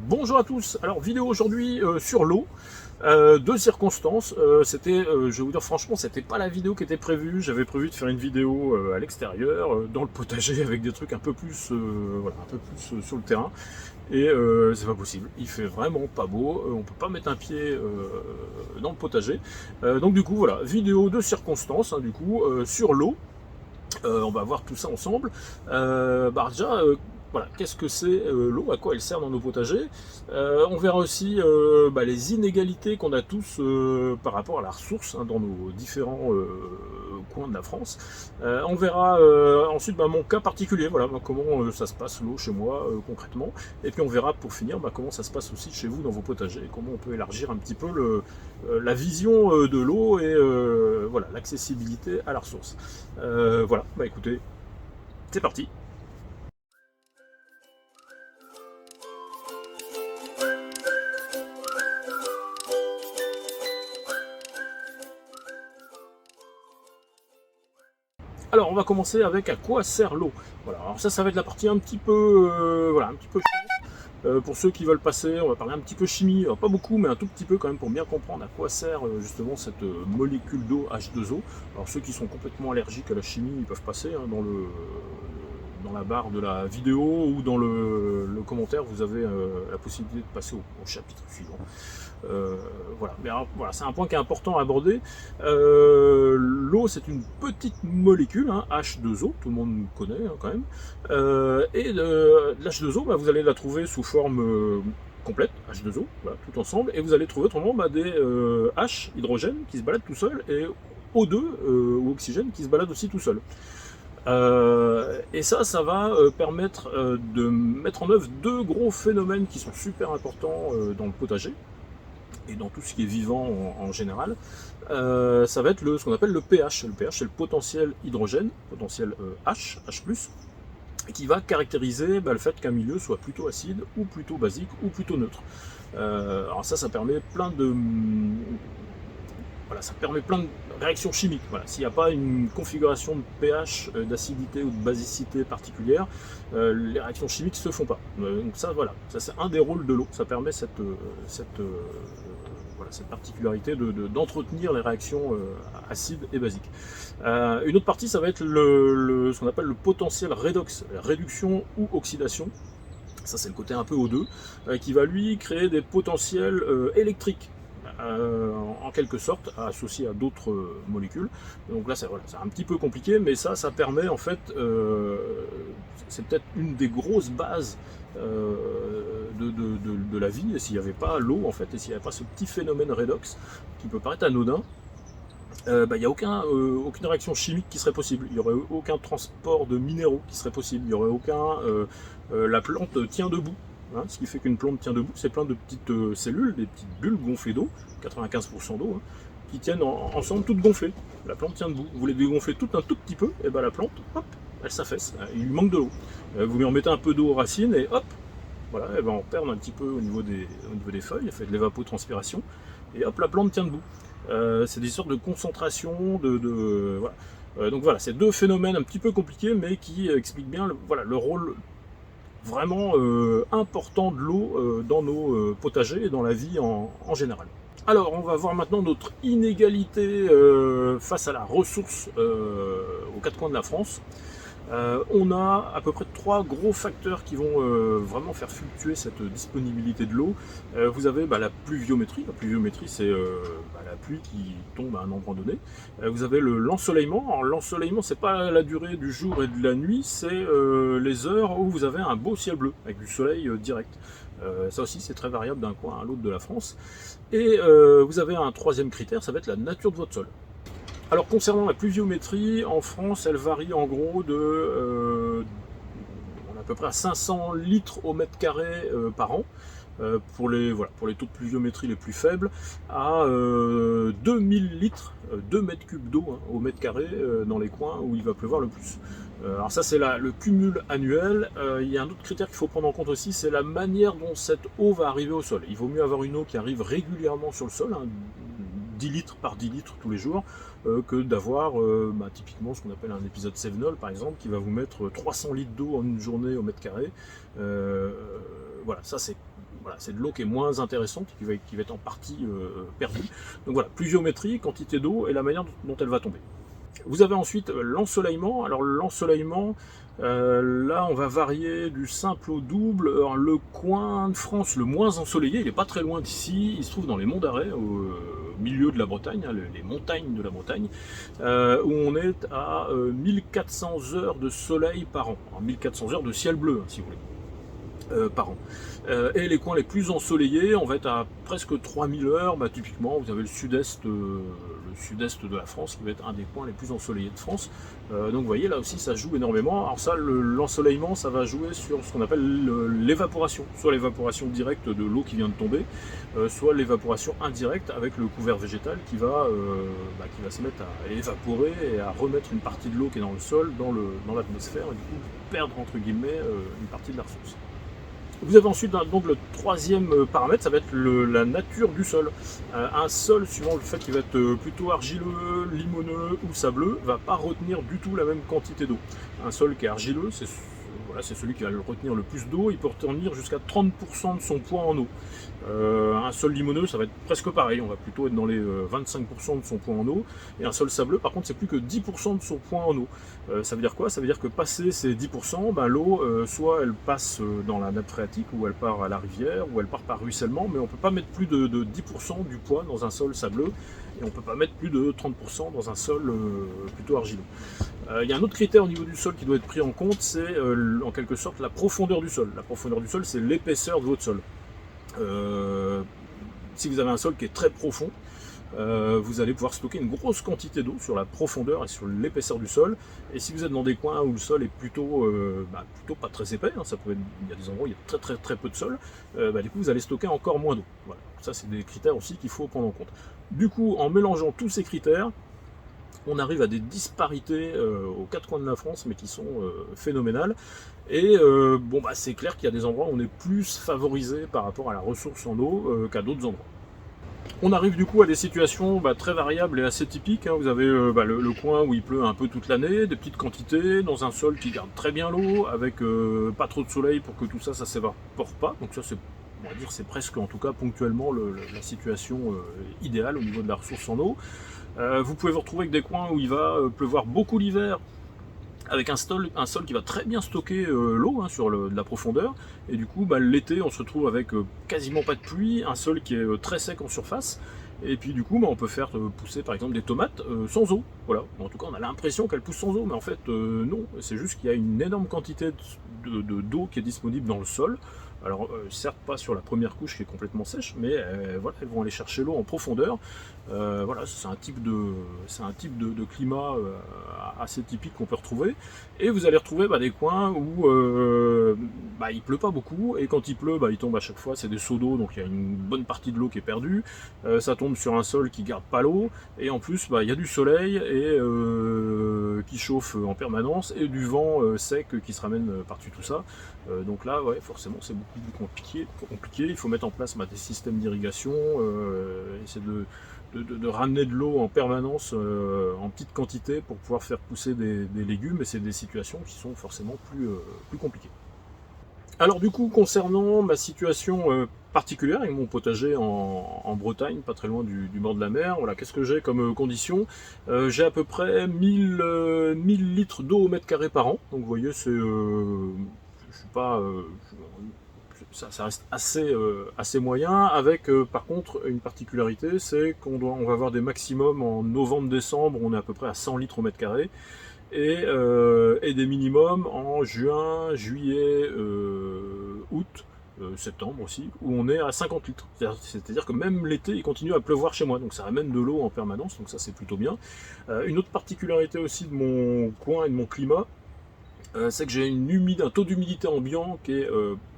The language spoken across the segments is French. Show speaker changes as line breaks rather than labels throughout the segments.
Bonjour à tous, alors vidéo aujourd'hui sur l'eau, deux circonstances, je vais vous dire franchement, c'était pas la vidéo qui était prévue, j'avais prévu de faire une vidéo à l'extérieur, dans le potager, avec des trucs un peu plus, voilà, un peu plus sur le terrain, et c'est pas possible, il fait vraiment pas beau, on peut pas mettre un pied dans le potager, donc du coup voilà, vidéo de circonstances, hein, du coup, sur l'eau. On va voir tout ça ensemble. Déjà, voilà, qu'est-ce que c'est l'eau, à quoi elle sert dans nos potagers. On verra aussi les inégalités qu'on a tous par rapport à la ressource, hein, dans nos différents coins de la France. On verra ensuite mon cas particulier, voilà, comment ça se passe l'eau chez moi concrètement. Et puis on verra pour finir comment ça se passe aussi chez vous dans vos potagers, et comment on peut élargir un petit peu la vision de l'eau et voilà, l'accessibilité à la ressource. Voilà, écoutez, c'est parti. Alors on va commencer avec à quoi sert l'eau. Voilà, alors ça va être la partie un petit peu, voilà, un petit peu chiante. Pour ceux qui veulent passer, on va parler un petit peu chimie, alors pas beaucoup, mais un tout petit peu quand même pour bien comprendre à quoi sert justement cette molécule d'eau H2O. Alors ceux qui sont complètement allergiques à la chimie, ils peuvent passer, hein, dans la barre de la vidéo ou dans le commentaire, vous avez la possibilité de passer au chapitre suivant. Voilà, mais alors, voilà, c'est un point qui est important à aborder. L'eau, c'est une petite molécule, hein, H2O, tout le monde connaît hein, quand même. Et l'H2O, vous allez la trouver sous forme complète, H2O, voilà, tout ensemble, et vous allez trouver autrement des H, hydrogène, qui se baladent tout seul, et O2, ou oxygène, qui se balade aussi tout seul. Et ça va permettre de mettre en œuvre deux gros phénomènes qui sont super importants dans le potager et dans tout ce qui est vivant en général. Ça va être ce qu'on appelle le pH. Le pH, c'est le potentiel hydrogène, potentiel H, H+, qui va caractériser le fait qu'un milieu soit plutôt acide, ou plutôt basique, ou plutôt neutre. Alors ça permet plein de... Voilà, ça permet plein de réactions chimiques. Voilà. S'il n'y a pas une configuration de pH, d'acidité ou de basicité particulière, les réactions chimiques ne se font pas. Donc ça, voilà, ça c'est un des rôles de l'eau. Ça permet cette particularité d'entretenir les réactions acides et basiques. Une autre partie, ça va être ce qu'on appelle le potentiel redox, réduction ou oxydation. Ça c'est le côté un peu O2, qui va lui créer des potentiels électriques. En quelque sorte, associé à d'autres molécules. Donc là, c'est un petit peu compliqué, mais ça permet en fait, c'est peut-être une des grosses bases de la vie. Et s'il n'y avait pas l'eau, en fait, et s'il n'y avait pas ce petit phénomène redox, qui peut paraître anodin, il n'y a aucune réaction chimique qui serait possible. Il n'y aurait aucun transport de minéraux qui serait possible. Il n'y aurait aucun... la plante tient debout. Hein, ce qui fait qu'une plante tient debout, c'est plein de petites cellules, des petites bulles gonflées d'eau, 95% d'eau, hein, qui tiennent ensemble toutes gonflées. La plante tient debout. Vous les dégonflez tout un tout petit peu, et la plante, hop, elle s'affaisse. Il lui manque de l'eau. Vous lui en mettez un peu d'eau aux racines, et hop, voilà, elle va en perdre un petit peu au niveau des feuilles, elle fait de l'évapotranspiration, et hop, la plante tient debout. C'est des sortes de concentration, voilà. Donc voilà, c'est deux phénomènes un petit peu compliqués, mais qui expliquent bien le rôle vraiment important de l'eau dans nos potagers et dans la vie en général. Alors, on va voir maintenant notre inégalité face à la ressource aux quatre coins de la France. On a à peu près trois gros facteurs qui vont vraiment faire fluctuer cette disponibilité de l'eau. Vous avez la pluviométrie. La pluviométrie, c'est la pluie qui tombe à un endroit donné. Vous avez l'ensoleillement. Alors l'ensoleillement, c'est pas la durée du jour et de la nuit, c'est les heures où vous avez un beau ciel bleu avec du soleil direct. Ça aussi, c'est très variable d'un coin à l'autre de la France. Et vous avez un troisième critère, ça va être la nature de votre sol. Alors concernant la pluviométrie, en France, elle varie en gros on est à peu près à 500 litres au mètre carré par an, pour les taux de pluviométrie les plus faibles, à 2000 litres, 2 mètres cubes d'eau, hein, au mètre carré dans les coins où il va pleuvoir le plus. Alors ça c'est le cumul annuel. Il y a un autre critère qu'il faut prendre en compte aussi, c'est la manière dont cette eau va arriver au sol. Il vaut mieux avoir une eau qui arrive régulièrement sur le sol, hein, 10 litres par 10 litres tous les jours, que d'avoir typiquement ce qu'on appelle un épisode Sevenol par exemple, qui va vous mettre 300 litres d'eau en une journée au mètre carré. Voilà, ça c'est voilà, c'est de l'eau qui est moins intéressante, qui va être en partie perdue. Donc voilà, pluviométrie, quantité d'eau et la manière dont elle va tomber. Vous avez ensuite l'ensoleillement. Alors l'ensoleillement, là on va varier du simple au double. Alors, le coin de France le moins ensoleillé, il n'est pas très loin d'ici, il se trouve dans les monts d'Arrée, au milieu de la Bretagne, hein, les montagnes de la Bretagne, où on est à 1400 heures de soleil par an. Alors, 1400 heures de ciel bleu, hein, si vous voulez. Par an. Et les coins les plus ensoleillés, on va être à presque 3000 heures. Bah, typiquement, vous avez le sud-est de la France qui va être un des coins les plus ensoleillés de France. Donc vous voyez, là aussi, ça joue énormément. Alors ça, l'ensoleillement, ça va jouer sur ce qu'on appelle l'évaporation. Soit l'évaporation directe de l'eau qui vient de tomber, soit l'évaporation indirecte avec le couvert végétal qui va se mettre à évaporer et à remettre une partie de l'eau qui est dans le sol, dans l'atmosphère, et du coup perdre, entre guillemets, une partie de la ressource. Vous avez ensuite donc le troisième paramètre, ça va être la nature du sol. Un sol, suivant le fait qu'il va être plutôt argileux, limoneux ou sableux, va pas retenir du tout la même quantité d'eau. Un sol qui est argileux, c'est celui qui va le retenir le plus d'eau, il peut retenir jusqu'à 30% de son poids en eau. Un sol limoneux, ça va être presque pareil, on va plutôt être dans les 25% de son poids en eau, et un sol sableux, par contre, c'est plus que 10% de son poids en eau. Ça veut dire quoi? Ça veut dire que passé ces 10%, l'eau, soit elle passe dans la nappe phréatique, ou elle part à la rivière, ou elle part par ruissellement, mais on ne peut pas mettre plus de 10% du poids dans un sol sableux, et on ne peut pas mettre plus de 30% dans un sol plutôt argileux. Il y a un autre critère au niveau du sol qui doit être pris en compte, c'est en quelque sorte la profondeur du sol. La profondeur du sol, c'est l'épaisseur de votre sol. Si vous avez un sol qui est très profond, vous allez pouvoir stocker une grosse quantité d'eau sur la profondeur et sur l'épaisseur du sol. Et si vous êtes dans des coins où le sol est plutôt pas très épais, hein, il y a des endroits où il y a très très très peu de sol, du coup vous allez stocker encore moins d'eau. Voilà. Ça, c'est des critères aussi qu'il faut prendre en compte. Du coup, en mélangeant tous ces critères, on arrive à des disparités aux quatre coins de la France, mais qui sont phénoménales. Et c'est clair qu'il y a des endroits où on est plus favorisé par rapport à la ressource en eau qu'à d'autres endroits. On arrive du coup à des situations très variables et assez typiques. Hein. Vous avez le coin où il pleut un peu toute l'année, des petites quantités, dans un sol qui garde très bien l'eau, avec pas trop de soleil pour que tout ça s'évapore pas. Donc ça, on va dire, c'est presque, en tout cas ponctuellement, la situation idéale au niveau de la ressource en eau. Vous pouvez vous retrouver avec des coins où il va pleuvoir beaucoup l'hiver, avec un sol qui va très bien stocker l'eau sur de la profondeur, et du coup l'été on se retrouve avec quasiment pas de pluie, un sol qui est très sec en surface, et puis du coup on peut faire pousser par exemple des tomates sans eau. Voilà. En tout cas on a l'impression qu'elles poussent sans eau, mais en fait non, c'est juste qu'il y a une énorme quantité d'eau qui est disponible dans le sol. Alors certes pas sur la première couche qui est complètement sèche, mais elles vont aller chercher l'eau en profondeur. C'est un type de climat assez typique qu'on peut retrouver. Et vous allez retrouver des coins où il pleut pas beaucoup, et quand il pleut, il tombe à chaque fois, c'est des seaux d'eau, donc il y a une bonne partie de l'eau qui est perdue. Ça tombe sur un sol qui garde pas l'eau, et en plus il y a du soleil et qui chauffe en permanence, et du vent sec qui se ramène par-dessus tout ça. Donc là, forcément, c'est beaucoup plus compliqué. Il faut mettre en place des systèmes d'irrigation, essayer de ramener de l'eau en permanence en petite quantité pour pouvoir faire pousser des légumes, et c'est des situations qui sont forcément plus compliquées. Alors du coup, concernant ma situation particulière avec mon potager en Bretagne, pas très loin du bord de la mer, voilà, qu'est-ce que j'ai comme condition? J'ai à peu près 1000 litres d'eau au mètre carré par an, donc vous voyez, je suis pas, ça reste assez moyen, avec par contre une particularité, c'est qu'on va avoir des maximums en novembre-décembre, on est à peu près à 100 litres au mètre carré, et des minimums en juin, juillet, août, septembre aussi, où on est à 50 litres. C'est-à-dire que même l'été, il continue à pleuvoir chez moi, donc ça ramène de l'eau en permanence, donc ça c'est plutôt bien. Une autre particularité aussi de mon coin et de mon climat, c'est que j'ai un taux d'humidité ambiant qui est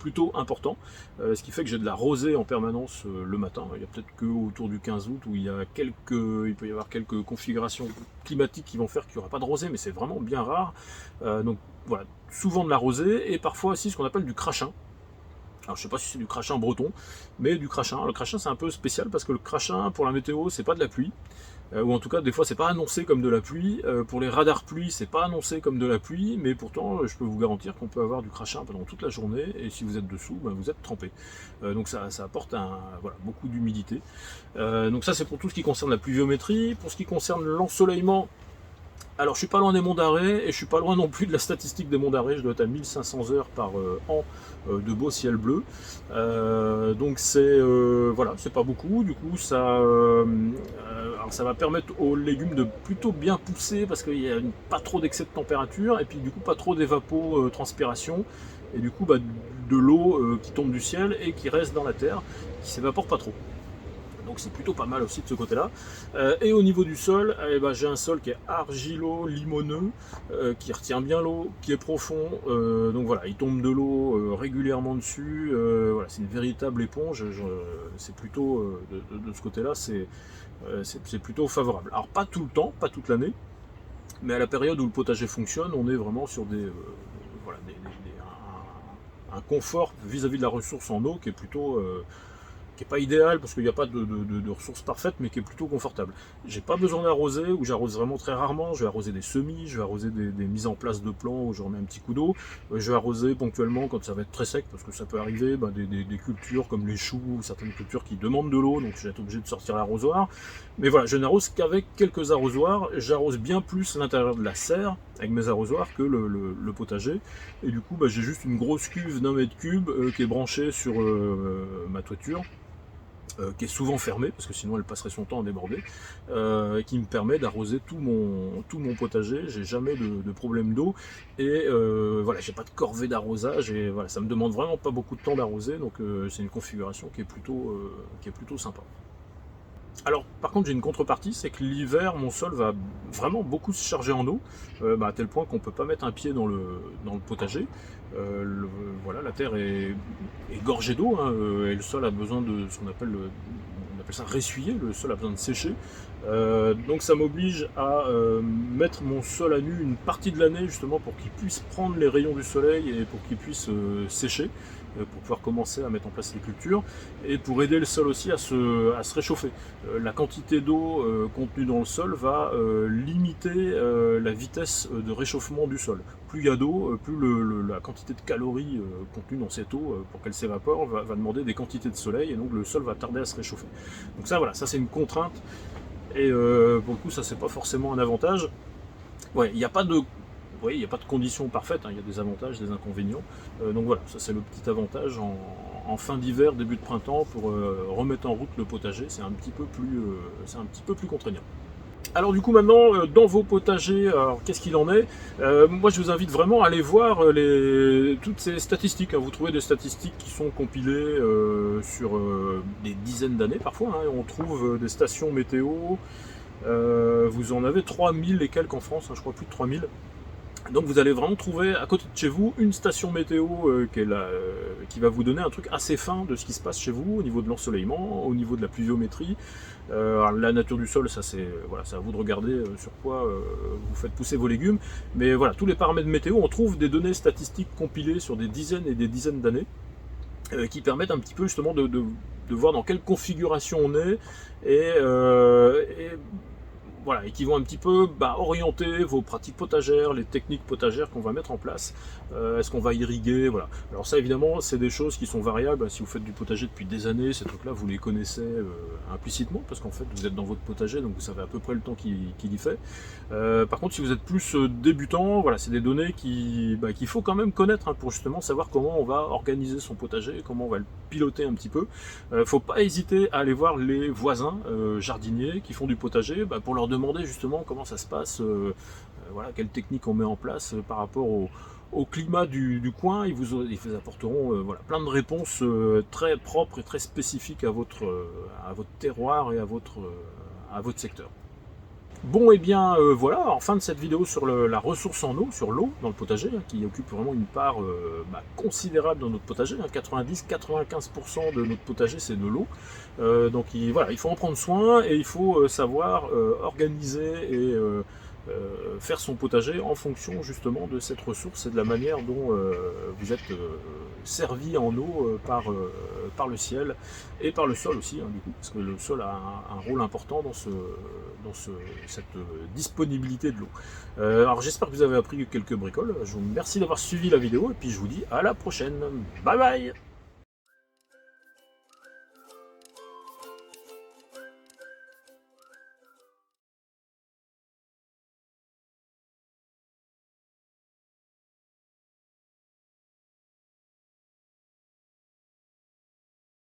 plutôt important, ce qui fait que j'ai de la rosée en permanence le matin. Il y a peut-être qu'autour du 15 août où il peut y avoir quelques configurations climatiques qui vont faire qu'il n'y aura pas de rosée, mais c'est vraiment bien rare. Donc voilà, souvent de la rosée, et parfois aussi ce qu'on appelle du crachin. Alors je sais pas si c'est du crachin breton, mais du crachin. Le crachin c'est un peu spécial parce que le crachin pour la météo c'est pas de la pluie. Ou en tout cas des fois c'est pas annoncé comme de la pluie. Pour les radars pluie c'est pas annoncé comme de la pluie, mais pourtant je peux vous garantir qu'on peut avoir du crachin pendant toute la journée et si vous êtes dessous, ben, vous êtes trempé. Donc ça apporte voilà, beaucoup d'humidité. Donc ça c'est pour tout ce qui concerne la pluviométrie. Pour ce qui concerne l'ensoleillement, alors je suis pas loin des monts d'arrêt et je suis pas loin non plus de la statistique des monts d'arrêt, je dois être à 1500 heures par an de beau ciel bleu. Donc c'est voilà, c'est pas beaucoup, du coup alors ça va permettre aux légumes de plutôt bien pousser parce qu'il n'y a pas trop d'excès de température et puis du coup pas trop d'évapotranspiration et du coup bah, de l'eau qui tombe du ciel et qui reste dans la terre, qui s'évapore pas trop. Donc c'est plutôt pas mal aussi de ce côté-là. Et au niveau du sol, eh ben, j'ai un sol qui est argilo-limoneux, qui retient bien l'eau, qui est profond. Donc voilà, il tombe de l'eau régulièrement dessus. Voilà, c'est une véritable éponge. C'est plutôt de ce côté-là, c'est plutôt favorable. Alors pas tout le temps, pas toute l'année, mais à la période où le potager fonctionne, on est vraiment sur voilà, un confort vis-à-vis de la ressource en eau qui est plutôt qui n'est pas idéal parce qu'il n'y a pas de ressources parfaites, mais qui est plutôt confortable. J'ai pas besoin d'arroser, ou j'arrose vraiment très rarement. Je vais arroser des semis, je vais arroser des mises en place de plants où je remets un petit coup d'eau. Je vais arroser ponctuellement quand ça va être très sec, parce que ça peut arriver, ben, des cultures comme les choux, ou certaines cultures qui demandent de l'eau, donc je vais être obligé de sortir l'arrosoir. Mais voilà, je n'arrose qu'avec quelques arrosoirs. J'arrose bien plus l'intérieur de la serre avec mes arrosoirs que le potager. Et du coup, ben, j'ai juste une grosse cuve d'1 mètre cube qui est branchée sur ma toiture. Qui est souvent fermée, parce que sinon elle passerait son temps à déborder, qui me permet d'arroser tout mon potager. J'ai jamais de problème d'eau, et voilà, j'ai pas de corvée d'arrosage, et voilà, ça me demande vraiment pas beaucoup de temps d'arroser, donc c'est une configuration qui est plutôt sympa. Alors par contre j'ai une contrepartie, c'est que l'hiver mon sol va vraiment beaucoup se charger en eau, à tel point qu'on ne peut pas mettre un pied dans le potager. Voilà, la terre est gorgée d'eau, hein, et le sol a besoin de ce qu'on appelle on appelle ça ressuyer, le sol a besoin de sécher. Donc ça m'oblige à mettre mon sol à nu une partie de l'année justement pour qu'il puisse prendre les rayons du soleil et pour qu'il puisse sécher, pour pouvoir commencer à mettre en place les cultures et pour aider le sol aussi à se réchauffer. La quantité d'eau contenue dans le sol va limiter la vitesse de réchauffement du sol. Plus il y a d'eau, plus la quantité de calories contenues dans cette eau pour qu'elle s'évapore va demander des quantités de soleil, et donc le sol va tarder à se réchauffer. Donc ça voilà, ça c'est une contrainte. Et pour le coup, ça c'est pas forcément un avantage. Ouais, il n'y a pas de, il n'y a pas de conditions parfaites, hein, il y a des avantages, des inconvénients. Donc voilà, ça c'est le petit avantage en fin d'hiver, début de printemps, pour remettre en route le potager, c'est un petit peu plus contraignant. Alors du coup maintenant, dans vos potagers, qu'est-ce qu'il en est? Moi je vous invite vraiment à aller voir toutes ces statistiques, hein. Vous trouvez des statistiques qui sont compilées sur des dizaines d'années parfois, hein. On trouve des stations météo, vous en avez 3000 et quelques en France, hein, je crois plus de 3000. Donc vous allez vraiment trouver à côté de chez vous une station météo qui va vous donner un truc assez fin de ce qui se passe chez vous au niveau de l'ensoleillement, au niveau de la pluviométrie. La nature du sol, ça c'est voilà, à vous de regarder sur quoi vous faites pousser vos légumes. Mais voilà, tous les paramètres météo, on trouve des données statistiques compilées sur des dizaines et des dizaines d'années qui permettent un petit peu justement de voir dans quelle configuration on est et voilà, et qui vont un petit peu orienter vos pratiques potagères, les techniques potagères qu'on va mettre en place. Est-ce qu'on va irriguer, voilà. Alors ça évidemment c'est des choses qui sont variables. Si vous faites du potager depuis des années, ces trucs là vous les connaissez implicitement, parce qu'en fait vous êtes dans votre potager, donc vous savez à peu près le temps qu'il y fait. Par contre si vous êtes plus débutant, voilà, c'est des données qu'il faut quand même connaître, hein, pour justement savoir comment on va organiser son potager, comment on va le piloter un petit peu. Faut pas hésiter à aller voir les voisins jardiniers qui font du potager, pour leur demander justement comment ça se passe, voilà, quelle technique on met en place par rapport au climat du coin. Ils vous apporteront voilà, plein de réponses très propres et très spécifiques à votre terroir et à votre secteur. Bon, et bien voilà, en fin de cette vidéo sur la ressource en eau, sur l'eau dans le potager, hein, qui occupe vraiment une part considérable dans notre potager, hein, 90-95% de notre potager c'est de l'eau. Donc voilà, il faut en prendre soin et il faut savoir organiser et faire son potager en fonction justement de cette ressource et de la manière dont vous êtes servi en eau par le ciel et par le sol aussi, hein, du coup, parce que le sol a un rôle important dans cette disponibilité de l'eau. Alors j'espère que vous avez appris quelques bricoles. Je vous remercie d'avoir suivi la vidéo et puis je vous dis à la prochaine. Bye bye.